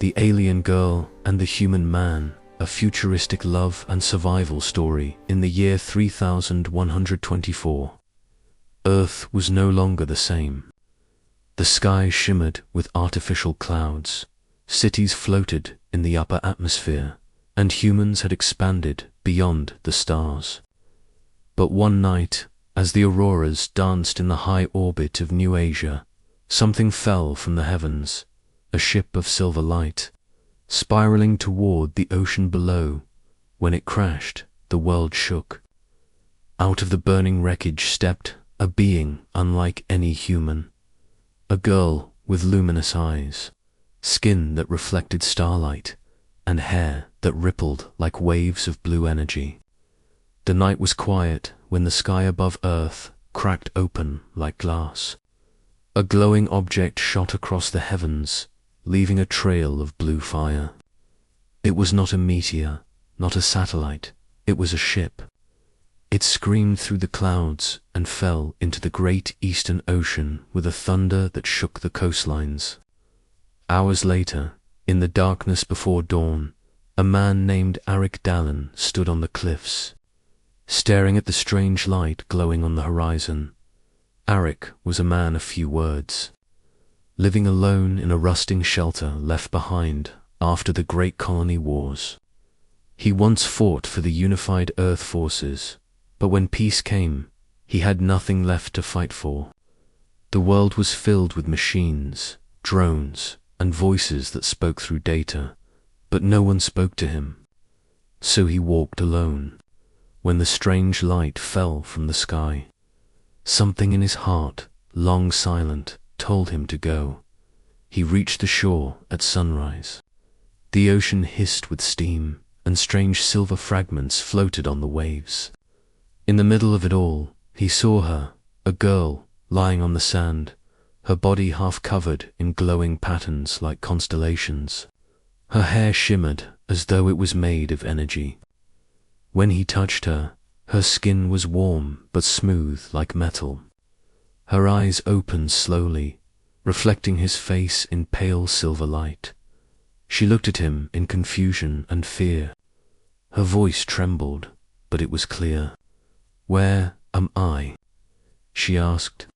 The Alien Girl and the Human Man, a futuristic love and survival story in the year 3124. Earth was no longer the same. The sky shimmered with artificial clouds, cities floated in the upper atmosphere, and humans had expanded beyond the stars. But one night, as the auroras danced in the high orbit of New Asia, something fell from the heavens, a ship of silver light, spiraling toward the ocean below. When it crashed, the world shook. Out of the burning wreckage stepped a being unlike any human. A girl with luminous eyes, skin that reflected starlight, and hair that rippled like waves of blue energy. The night was quiet when the sky above Earth cracked open like glass. A glowing object shot across the heavens, leaving a trail of blue fire. It was not a meteor, not a satellite, it was a ship. It screamed through the clouds and fell into the great eastern ocean with a thunder that shook the coastlines. Hours later, in the darkness before dawn, a man named Orignal stood on the cliffs, staring at the strange light glowing on the horizon. Arik was a man of few words, living alone in a rusting shelter left behind after the Great Colony Wars. He once fought for the unified Earth forces, but when peace came, he had nothing left to fight for. The world was filled with machines, drones, and voices that spoke through data, but no one spoke to him. So he walked alone, when the strange light fell from the sky. Something in his heart, long silent, told him to go. He reached the shore at sunrise. The ocean hissed with steam, and strange silver fragments floated on the waves. In the middle of it all, he saw her, a girl, lying on the sand, her body half covered in glowing patterns like constellations. Her hair shimmered as though it was made of energy. When he touched her, her skin was warm but smooth like metal. Her eyes opened slowly, reflecting his face in pale silver light. She looked at him in confusion and fear. Her voice trembled, but it was clear. "Where am I?" she asked.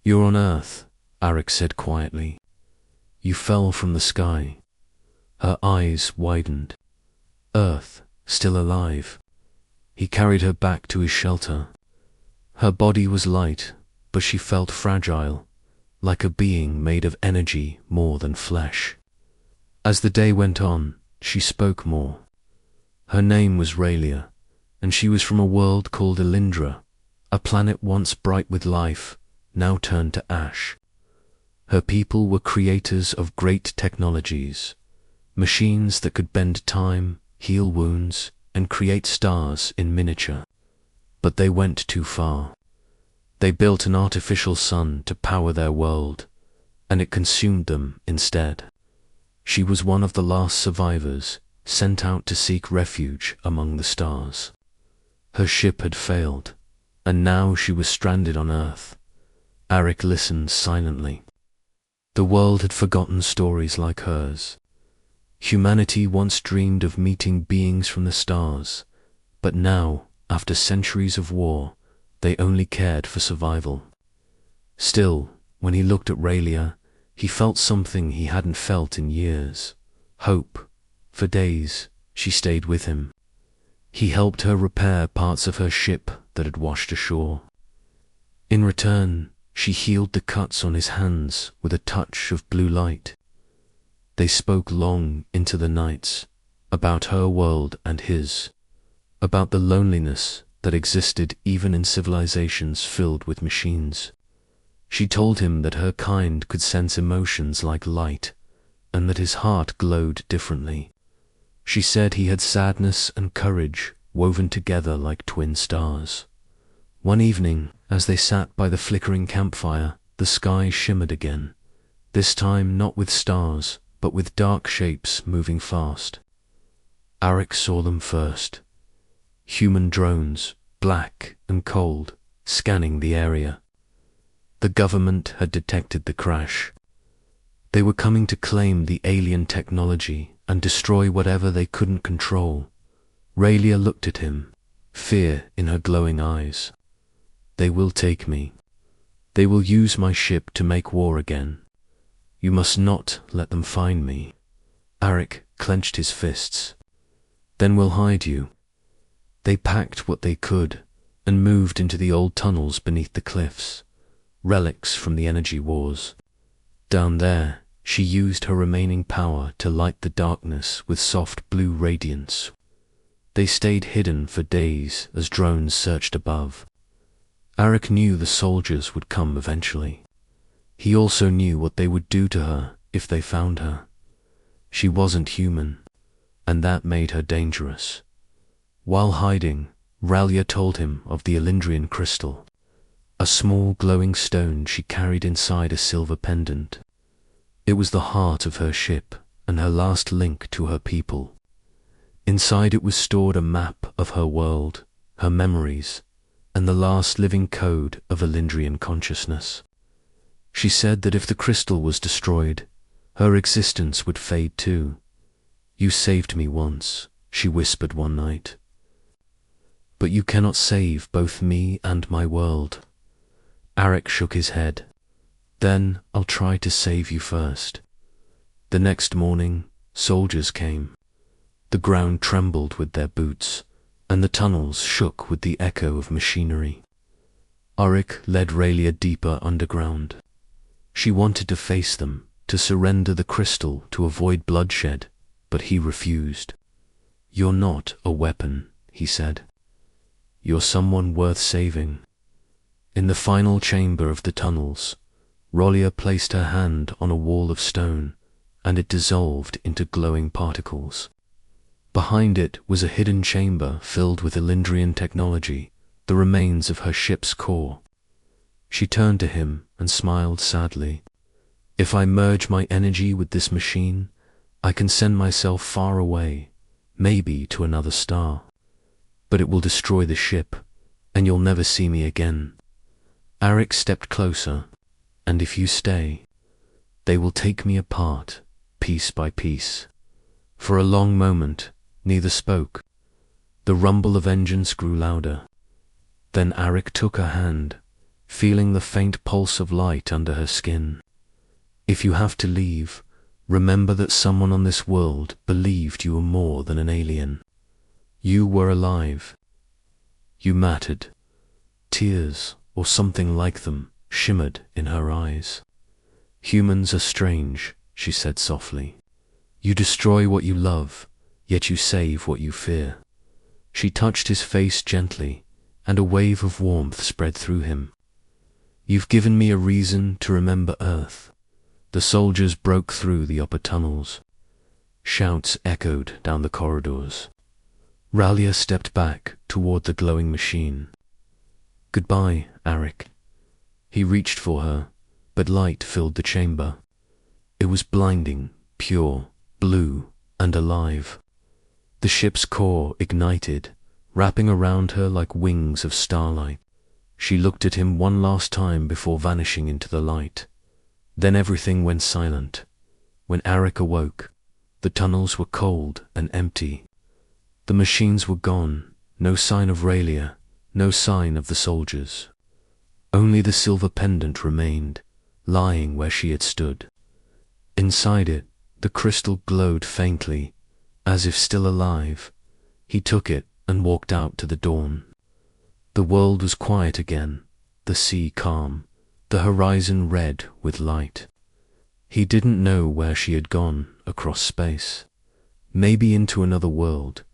"You're on Earth," Arik said quietly. "You fell from the sky." Her eyes widened. Earth, still alive. He carried her back to his shelter. Her body was light, but she felt fragile, like a being made of energy more than flesh. As the day went on, she spoke more. Her name was Raylia, and she was from a world called Elindra, a planet once bright with life, now turned to ash. Her people were creators of great technologies, machines that could bend time, heal wounds, and create stars in miniature. But they went too far. They built an artificial sun to power their world, and it consumed them instead. She was one of the last survivors, sent out to seek refuge among the stars. Her ship had failed, and now she was stranded on Earth. Arik listened silently. The world had forgotten stories like hers. Humanity once dreamed of meeting beings from the stars, but now, after centuries of war, they only cared for survival. Still, when he looked at Raylia, he felt something he hadn't felt in years. Hope. For days, she stayed with him. He helped her repair parts of her ship that had washed ashore. In return, she healed the cuts on his hands with a touch of blue light. They spoke long into the nights, about her world and his, about the loneliness that existed even in civilizations filled with machines. She told him that her kind could sense emotions like light, and that his heart glowed differently. She said he had sadness and courage woven together like twin stars. One evening, as they sat by the flickering campfire, the sky shimmered again, this time not with stars, but with dark shapes moving fast. Arik saw them first. Human drones, black and cold, scanning the area. The government had detected the crash. They were coming to claim the alien technology and destroy whatever they couldn't control. Raylia looked at him, fear in her glowing eyes. They will take me. They will use my ship to make war again. You must not let them find me. Arik clenched his fists. Then we'll hide you. They packed what they could and moved into the old tunnels beneath the cliffs, relics from the energy wars. Down there, she used her remaining power to light the darkness with soft blue radiance. They stayed hidden for days as drones searched above. Arik knew the soldiers would come eventually. He also knew what they would do to her if they found her. She wasn't human, and that made her dangerous. While hiding, Raylia told him of the Elindrian crystal, a small glowing stone she carried inside a silver pendant. It was the heart of her ship and her last link to her people. Inside it was stored a map of her world, her memories, and the last living code of Elindrian consciousness. She said that if the crystal was destroyed, her existence would fade too. You saved me once, she whispered one night. But you cannot save both me and my world. Arik shook his head. Then I'll try to save you first. The next morning, soldiers came. The ground trembled with their boots, and the tunnels shook with the echo of machinery. Arik led Raylia deeper underground. She wanted to face them, to surrender the crystal to avoid bloodshed, but he refused. You're not a weapon, he said. You're someone worth saving. In the final chamber of the tunnels, Raylia placed her hand on a wall of stone, and it dissolved into glowing particles. Behind it was a hidden chamber filled with Elindrian technology, the remains of her ship's core. She turned to him and smiled sadly. If I merge my energy with this machine, I can send myself far away, maybe to another star. But it will destroy the ship, and you'll never see me again. Arik stepped closer, and if you stay, they will take me apart, piece by piece. For a long moment, neither spoke. The rumble of engines grew louder. Then Arik took her hand, feeling the faint pulse of light under her skin. If you have to leave, remember that someone on this world believed you were more than an alien. You were alive. You mattered. Tears, or something like them, shimmered in her eyes. Humans are strange, she said softly. You destroy what you love, yet you save what you fear. She touched his face gently, and a wave of warmth spread through him. You've given me a reason to remember Earth. The soldiers broke through the upper tunnels. Shouts echoed down the corridors. Raylia stepped back toward the glowing machine. Goodbye, Arik. He reached for her, but light filled the chamber. It was blinding, pure, blue, and alive. The ship's core ignited, wrapping around her like wings of starlight. She looked at him one last time before vanishing into the light. Then everything went silent. When Arik awoke, the tunnels were cold and empty. The machines were gone, no sign of Raylia, no sign of the soldiers. Only the silver pendant remained, lying where she had stood. Inside it, the crystal glowed faintly, as if still alive. He took it and walked out to the dawn. The world was quiet again, the sea calm, the horizon red with light. He didn't know where she had gone across space, maybe into another world,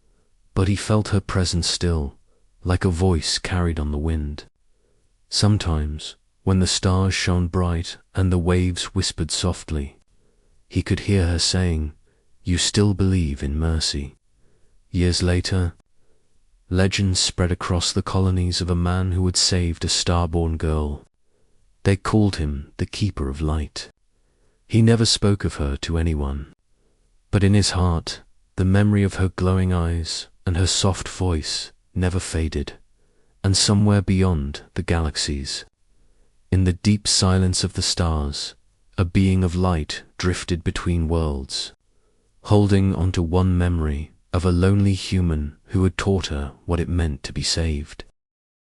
but he felt her presence still, like a voice carried on the wind. Sometimes, when the stars shone bright and the waves whispered softly, he could hear her saying, "You still believe in mercy." Years later, legends spread across the colonies of a man who had saved a star-born girl. They called him the Keeper of Light. He never spoke of her to anyone, but in his heart, the memory of her glowing eyes and her soft voice never faded. And somewhere beyond the galaxies, in the deep silence of the stars, a being of light drifted between worlds, holding onto one memory of a lonely human who had taught her what it meant to be saved.